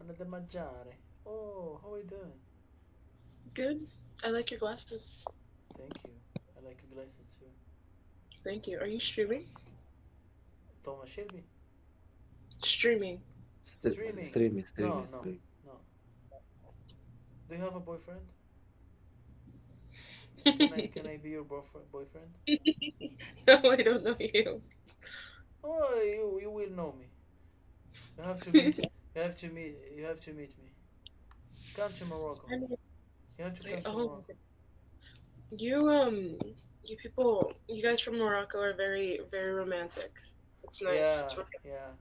Nada mangiare. Oh, how are you doing? Good. I like your glasses. Thank you. I like your glasses too. Thank you. Are you streaming? Thomas Shelby. Streaming. Streaming. streaming. No, no, no. Do you have a boyfriend? Can I be your boyfriend? No, I don't know you. Oh, you will know me. You have to meet. You have to meet. You have to meet me. Come to Morocco. I mean, You have to come to oh, Morocco. you you people, you guys from Morocco are very, very romantic. It's nice. Yeah, It's yeah.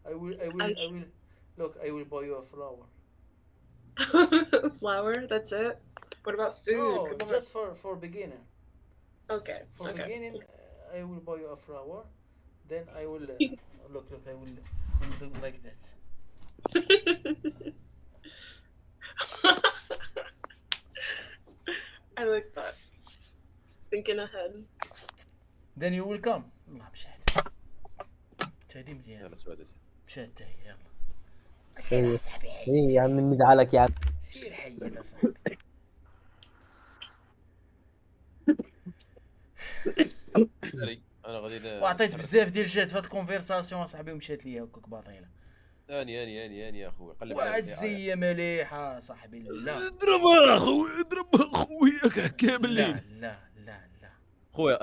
I will. I will. I I will. Look, I will buy you a flower. flour. That's it. What about food? No, Come on. just for beginner. Okay. For Okay. beginning, I will buy you a flower. Then I will look. I will do like that. I like that. Thinking ahead. Then you will come. الله مشات. هذه مزيانة. يلا سوادس. مشات هي يلا. سير يا صاحبي. ايه يا عم نزعلك يا عم. سير حيد يا صاحبي. انا غادي وعطيت بزاف ديال الجهد في هاد الكونفرساسيون صاحبي ومشات ليا هكاك باطيله. اني يا خويا قلب واحد الزيه مليحه صاحبي. لا اضرب اخويا اضرب اخويا كامل لا لا لا لا خويا